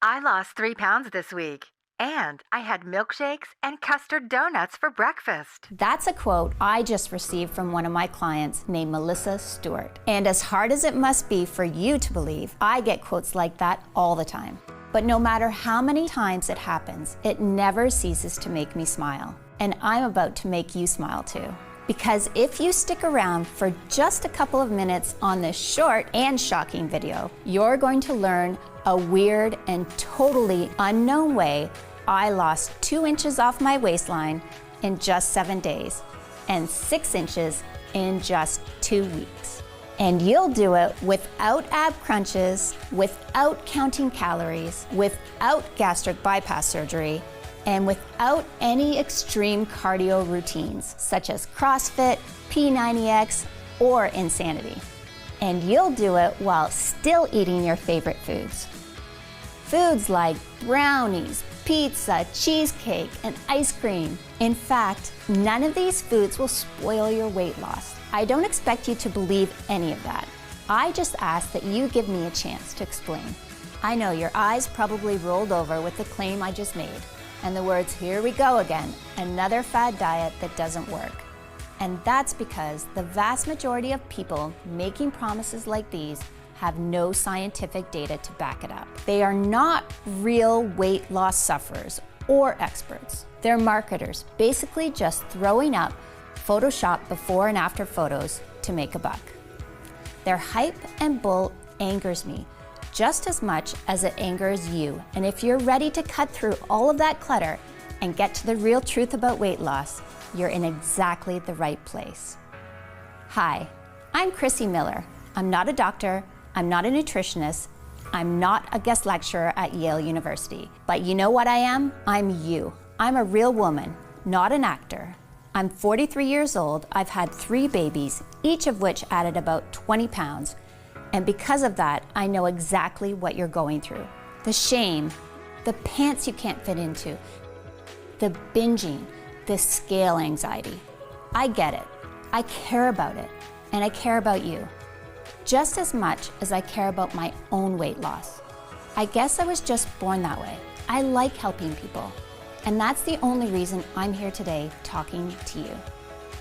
I lost 3 pounds this week, and I had milkshakes and custard donuts for breakfast. That's a quote I just received from one of my clients named Melissa Stewart. And as hard as it must be for you to believe, I get quotes like that all the time. But no matter how many times it happens, it never ceases to make me smile. And I'm about to make you smile too. Because if you stick around for just a couple of minutes on this short and shocking video, you're going to learn a weird and totally unknown way I lost 2 inches off my waistline in just 7 days and 6 inches in just 2 weeks. And you'll do it without ab crunches, without counting calories, without gastric bypass surgery, and without any extreme cardio routines, such as CrossFit, P90X, or Insanity. And you'll do it while still eating your favorite foods. Foods like brownies, pizza, cheesecake, and ice cream. In fact, none of these foods will spoil your weight loss. I don't expect you to believe any of that. I just ask that you give me a chance to explain. I know your eyes probably rolled over with the claim I just made, and the words, "Here we go again, another fad diet that doesn't work." And that's because the vast majority of people making promises like these have no scientific data to back it up. They are not real weight loss sufferers or experts. They're marketers, basically just throwing up Photoshop before and after photos to make a buck. Their hype and bull angers me just as much as it angers you. And if you're ready to cut through all of that clutter and get to the real truth about weight loss, you're in exactly the right place. Hi, I'm Chrissy Miller. I'm not a doctor, I'm not a nutritionist, I'm not a guest lecturer at Yale University. But you know what I am? I'm you. I'm a real woman, not an actor. I'm 43 years old, I've had 3 babies, each of which added about 20 pounds. And because of that, I know exactly what you're going through. The shame, the pants you can't fit into, the binging, the scale anxiety. I get it. I care about it. And I care about you. Just as much as I care about my own weight loss. I guess I was just born that way. I like helping people. And that's the only reason I'm here today talking to you.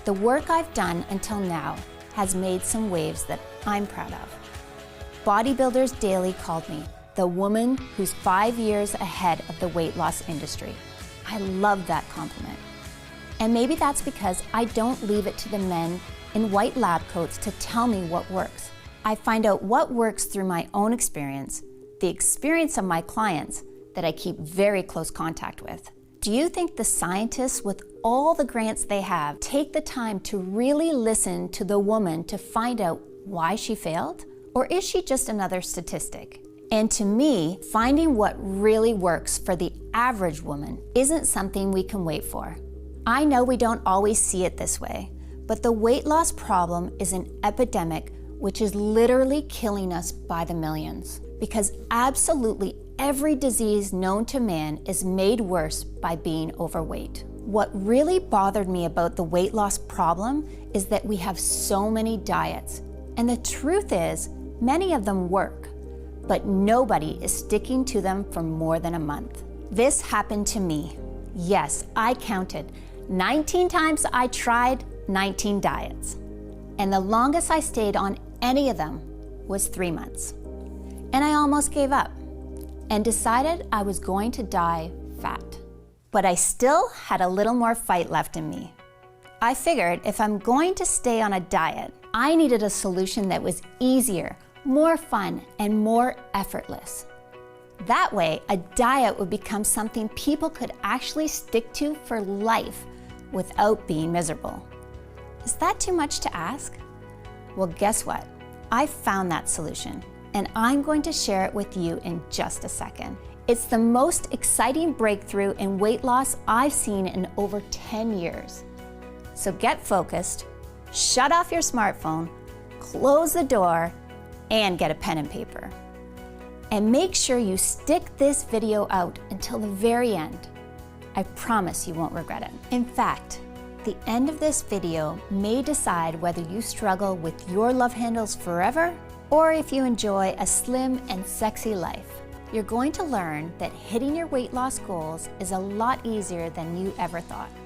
The work I've done until now has made some waves that I'm proud of. Bodybuilders Daily called me the woman who's 5 years ahead of the weight loss industry. I love that compliment. And maybe that's because I don't leave it to the men in white lab coats to tell me what works. I find out what works through my own experience, the experience of my clients that I keep very close contact with. Do you think the scientists with all the grants they have take the time to really listen to the woman to find out why she failed? Or is she just another statistic? And to me, finding what really works for the average woman isn't something we can wait for. I know we don't always see it this way, but the weight loss problem is an epidemic which is literally killing us by the millions. Because absolutely every disease known to man is made worse by being overweight. What really bothered me about the weight loss problem is that we have so many diets. And the truth is, many of them work, but nobody is sticking to them for more than a month. This happened to me. Yes, I counted. 19 times I tried 19 diets. And the longest I stayed on any of them was 3 months. And I almost gave up and decided I was going to die fat. But I still had a little more fight left in me. I figured if I'm going to stay on a diet, I needed a solution that was easier, more fun, and more effortless. That way, a diet would become something people could actually stick to for life without being miserable. Is that too much to ask? Well, guess what? I found that solution, and I'm going to share it with you in just a second. It's the most exciting breakthrough in weight loss I've seen in over 10 years. So get focused, shut off your smartphone, close the door, and get a pen and paper. And make sure you stick this video out until the very end. I promise you won't regret it. In fact, the end of this video may decide whether you struggle with your love handles forever or if you enjoy a slim and sexy life. You're going to learn that hitting your weight loss goals is a lot easier than you ever thought.